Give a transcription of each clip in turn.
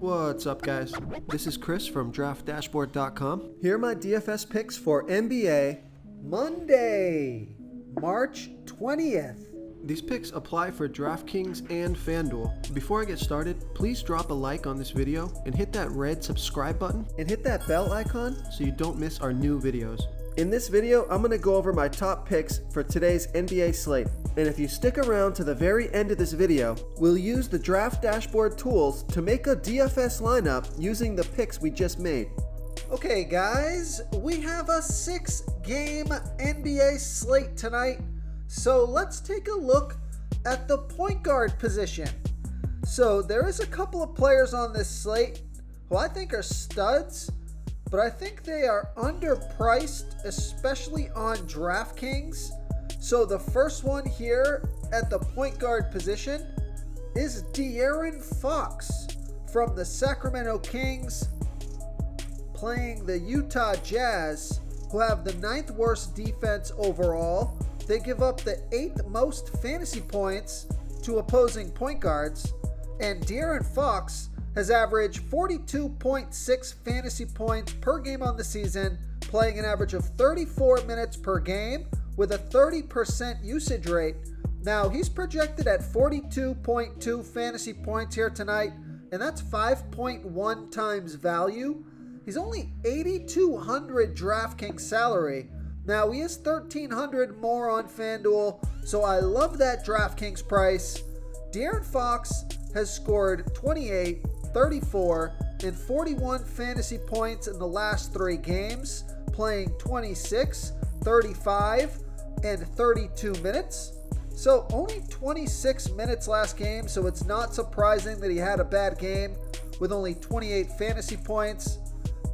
What's up, guys? This is Chris from DraftDashboard.com. Here are my DFS picks for NBA Monday, March 20th. These picks apply for DraftKings and FanDuel. Before I get started, please drop a like on this video and hit that red subscribe button and hit that bell icon so you don't miss our new videos. In this video, I'm going to go over my top picks for today's NBA slate. And if you stick around to the very end of this video, we'll use the Draft Dashboard tools to make a DFS lineup using the picks we just made. Okay guys, we have a 6-game NBA slate tonight. So let's take a look at the point guard position. So there is a couple of players on this slate who I think are studs, but I think they are underpriced, especially on DraftKings. So the first one here at the point guard position is De'Aaron Fox from the Sacramento Kings, playing the Utah Jazz, who have the 9th worst defense overall. They give up the 8th most fantasy points to opposing point guards, and De'Aaron Fox has averaged 42.6 fantasy points per game on the season, playing an average of 34 minutes per game with a 30% usage rate. Now, he's projected at 42.2 fantasy points here tonight, and that's 5.1 times value. He's only $8,200 DraftKings salary. Now, he is $1,300 more on FanDuel, so I love that DraftKings price. De'Aaron Fox has scored 28, 34, and 41 fantasy points in the last 3 games, playing 26, 35, and 32 minutes. So only 26 minutes last game, so it's not surprising that he had a bad game with only 28 fantasy points.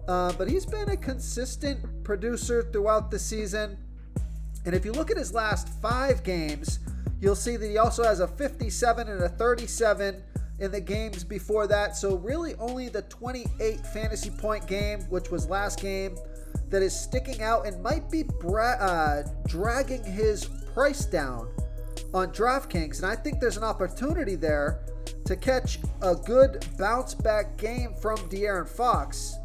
But he's been a consistent producer throughout the season. And if you look at his last 5 games, you'll see that he also has a 57 and a 37 in the games before that. So really only the 28 fantasy point game, which was last game, that is sticking out and might be dragging his price down on DraftKings. And I think there's an opportunity there to catch a good bounce back game from De'Aaron Fox,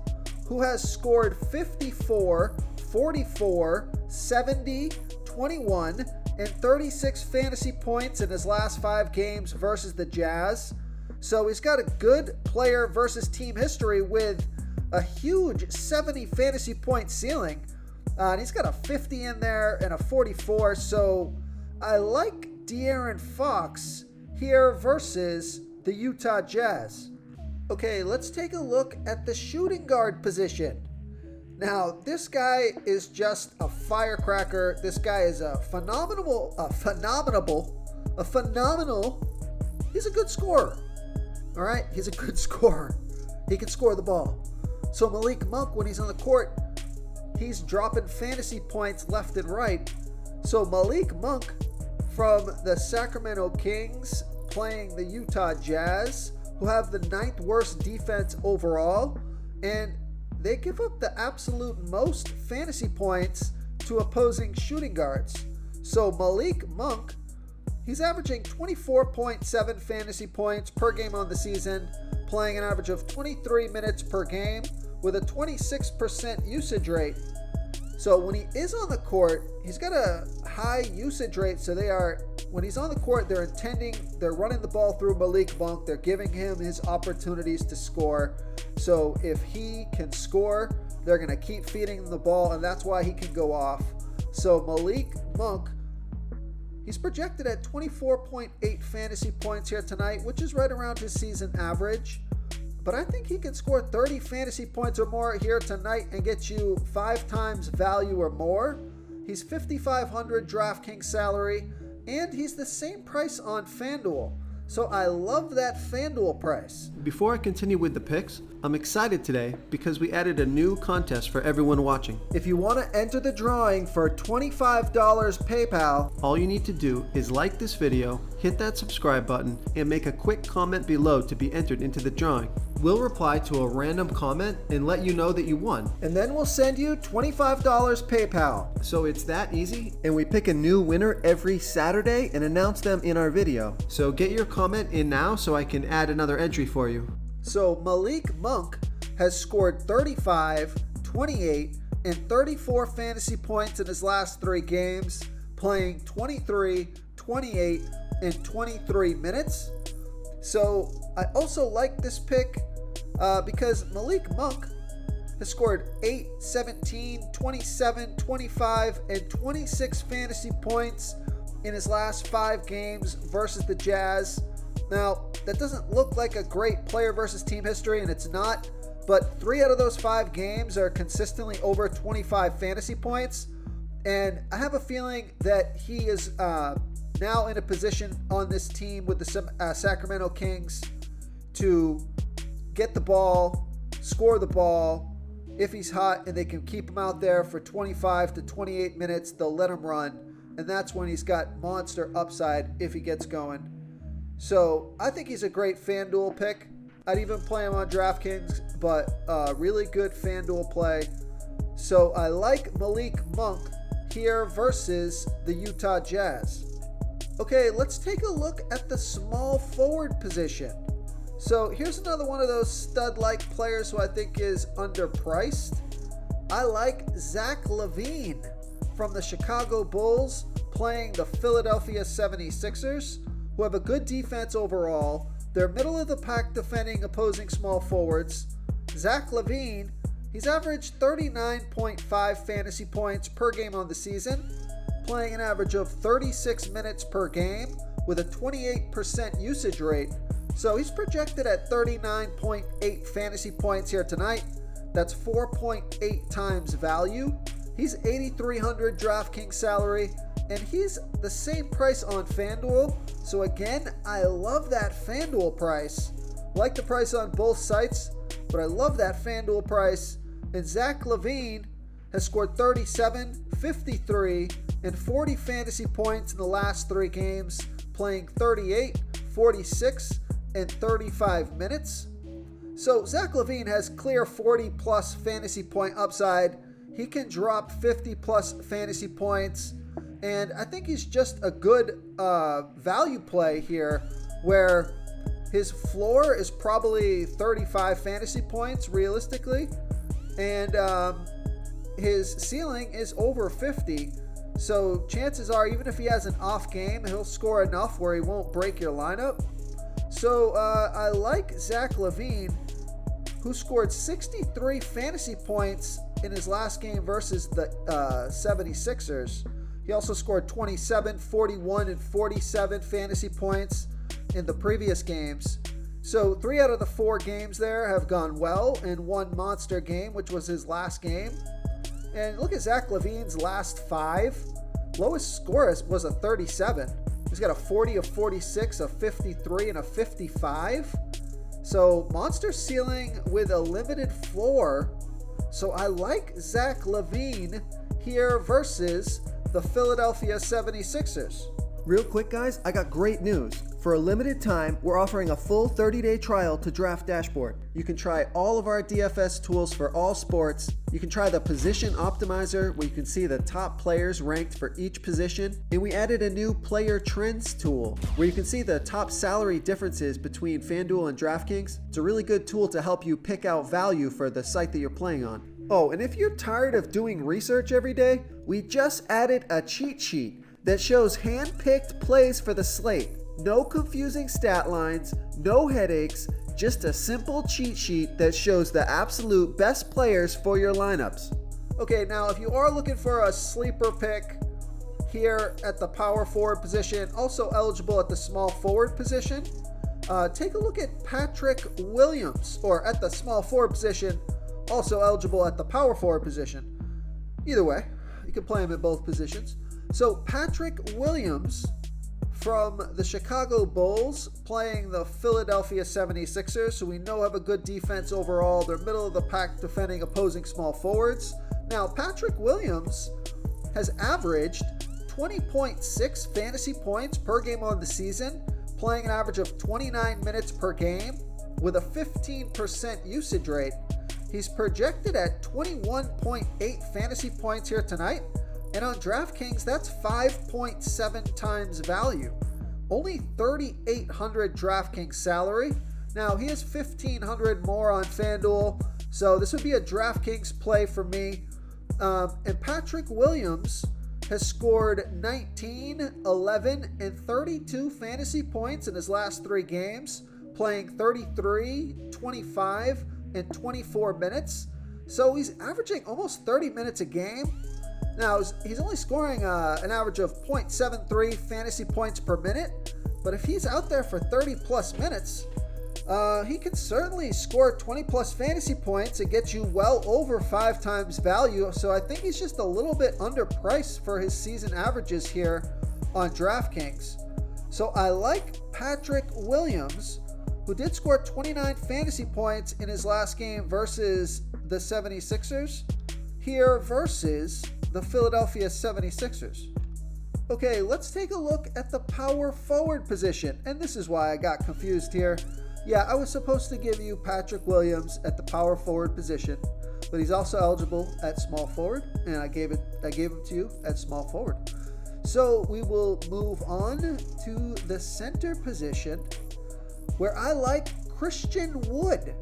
who has scored 54, 44, 70, 21, and 36 fantasy points in his last 5 games versus the Jazz. So he's got a good player versus team history with a huge 70 fantasy point ceiling. And he's got a 50 in there and a 44. So I like De'Aaron Fox here versus the Utah Jazz. Okay, let's take a look at the shooting guard position. Now, this guy is just a firecracker. This guy is he's a good scorer. All right, he's a good scorer. He can score the ball. So Malik Monk, when he's on the court, he's dropping fantasy points left and right. So Malik Monk from the Sacramento Kings, playing the Utah Jazz, who have the 9th worst defense overall, and they give up the absolute most fantasy points to opposing shooting guards. So Malik Monk, he's averaging 24.7 fantasy points per game on the season, playing an average of 23 minutes per game with a 26% usage rate. So when he is on the court, he's got a high usage rate. So when he's on the court, they're running the ball through Malik Monk. They're giving him his opportunities to score. So if he can score, they're going to keep feeding him the ball, and that's why he can go off. So Malik Monk, he's projected at 24.8 fantasy points here tonight, which is right around his season average. But I think he can score 30 fantasy points or more here tonight and get you 5 times value or more. He's $5,500 DraftKings salary, and he's the same price on FanDuel. So I love that FanDuel price. Before I continue with the picks, I'm excited today because we added a new contest for everyone watching. If you want to enter the drawing for $25 PayPal, all you need to do is like this video, hit that subscribe button, and make a quick comment below to be entered into the drawing. We'll reply to a random comment and let you know that you won. And then we'll send you $25 PayPal. So it's that easy, and we pick a new winner every Saturday and announce them in our video. So get your comment in now so I can add another entry for you. So Malik Monk has scored 35, 28, and 34 fantasy points in his last 3 games, playing 23, 28, and 23 minutes. So I also like this pick because Malik Monk has scored 8, 17, 27, 25, and 26 fantasy points in his last 5 games versus the Jazz. Now, that doesn't look like a great player versus team history, and it's not, but 3 out of those 5 games are consistently over 25 fantasy points, and I have a feeling that he is now in a position on this team with the Sacramento Kings to get the ball, score the ball. If he's hot and they can keep him out there for 25 to 28 minutes, they'll let him run. And that's when he's got monster upside if he gets going. So I think he's a great FanDuel pick. I'd even play him on DraftKings, but really good FanDuel play. So I like Malik Monk here versus the Utah Jazz. Okay, let's take a look at the small forward position. So here's another one of those stud-like players who I think is underpriced. I like Zach LaVine from the Chicago Bulls playing the Philadelphia 76ers, who have a good defense overall. They're middle of the pack defending opposing small forwards. Zach LaVine, he's averaged 39.5 fantasy points per game on the season, playing an average of 36 minutes per game with a 28% usage rate. So he's projected at 39.8 fantasy points here tonight. That's 4.8 times value. He's $8,300 DraftKings salary, and he's the same price on FanDuel. So again, I love that FanDuel price. I like the price on both sites, but I love that FanDuel price. And Zach LaVine has scored 37, 53, and 40 fantasy points in the last 3 games, playing 38, 46, and 35 minutes. So Zach LaVine has clear 40 plus fantasy point upside. He can drop 50 plus fantasy points, and I think he's just a good value play here, where his floor is probably 35 fantasy points realistically, and his ceiling is over 50. So chances are, even if he has an off game, he'll score enough where he won't break your lineup. So I like Zach LaVine, who scored 63 fantasy points in his last game versus the 76ers. He also scored 27, 41, and 47 fantasy points in the previous games. So 3 out of the 4 games there have gone well, and 1 monster game, which was his last game. And look at Zach LaVine's last 5. Lowest score was a 37. He's got a 40, a 46, a 53, and a 55. So monster ceiling with a limited floor. So I like Zach LaVine here versus the Philadelphia 76ers. Real quick, guys, I got great news. For a limited time, we're offering a full 30-day trial to Draft Dashboard. You can try all of our DFS tools for all sports. You can try the Position Optimizer, where you can see the top players ranked for each position. And we added a new Player Trends tool, where you can see the top salary differences between FanDuel and DraftKings. It's a really good tool to help you pick out value for the site that you're playing on. Oh, and if you're tired of doing research every day, we just added a cheat sheet that shows hand-picked plays for the slate. No confusing stat lines, no headaches, just a simple cheat sheet that shows the absolute best players for your lineups. Okay, now if you are looking for a sleeper pick here at the power forward position, also eligible at the small forward position, take a look at Patrick Williams, or at the small forward position, also eligible at the power forward position. Either way, you can play him at both positions. So Patrick Williams from the Chicago Bulls playing the Philadelphia 76ers, who we know have a good defense overall. They're middle of the pack defending opposing small forwards. Now, Patrick Williams has averaged 20.6 fantasy points per game on the season, playing an average of 29 minutes per game with a 15% usage rate. He's projected at 21.8 fantasy points here tonight. And on DraftKings, that's 5.7 times value. Only $3,800 DraftKings salary. Now, he has 1,500 more on FanDuel, so this would be a DraftKings play for me. And Patrick Williams has scored 19, 11, and 32 fantasy points in his last 3 games, playing 33, 25, and 24 minutes. So he's averaging almost 30 minutes a game. Now, he's only scoring an average of 0.73 fantasy points per minute, but if he's out there for 30 plus minutes, he can certainly score 20 plus fantasy points and get you well over 5 times value. So I think he's just a little bit underpriced for his season averages here on DraftKings. So I like Patrick Williams, who did score 29 fantasy points in his last game versus the 76ers, here versus the Philadelphia 76ers. Okay, let's take a look at the power forward position. And this is why I got confused here. Yeah, I was supposed to give you Patrick Williams at the power forward position, but he's also eligible at small forward, and I gave him to you at small forward. So we will move on to the center position, where I like Christian Wood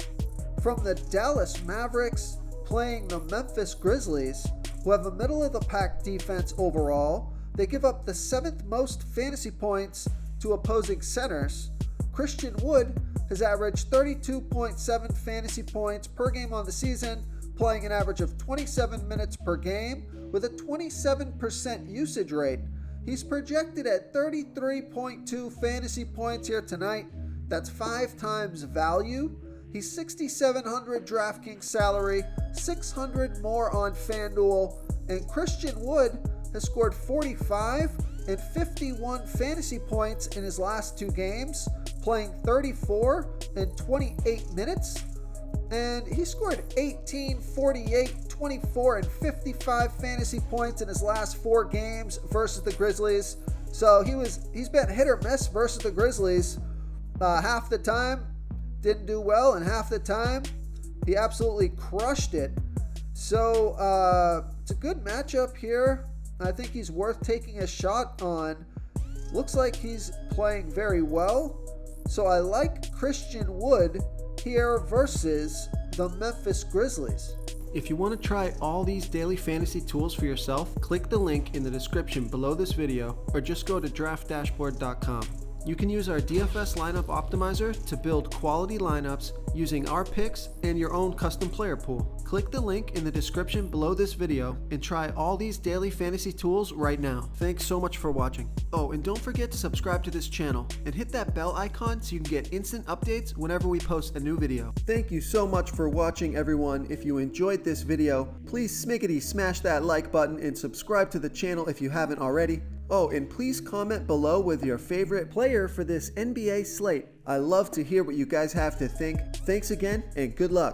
from the Dallas Mavericks playing the Memphis Grizzlies, who have a middle-of-the-pack defense overall. They give up the 7th most fantasy points to opposing centers. Christian Wood has averaged 32.7 fantasy points per game on the season, playing an average of 27 minutes per game with a 27% usage rate. He's projected at 33.2 fantasy points here tonight. That's 5 times value. He's 6,700 DraftKings salary, 600 more on FanDuel, and Christian Wood has scored 45 and 51 fantasy points in his last 2 games, playing 34 and 28 minutes. And he scored 18, 48, 24, and 55 fantasy points in his last 4 games versus the Grizzlies. So he's been hit or miss versus the Grizzlies. Half the time didn't do well, and half the time he absolutely crushed it. So it's a good matchup here. I think he's worth taking a shot on. Looks like he's playing very well. So I like Christian Wood here versus the Memphis Grizzlies. If you want to try all these daily fantasy tools for yourself, click the link in the description below this video, or just go to draftdashboard.com. You can use our DFS lineup optimizer to build quality lineups using our picks and your own custom player pool. Click the link in the description below this video and try all these daily fantasy tools right now. Thanks so much for watching. Oh, and don't forget to subscribe to this channel and hit that bell icon so you can get instant updates whenever we post a new video. Thank you so much for watching, everyone. If you enjoyed this video, please smash that like button and subscribe to the channel if you haven't already. Oh, and please comment below with your favorite player for this NBA slate. I love to hear what you guys have to think. Thanks again, and good luck.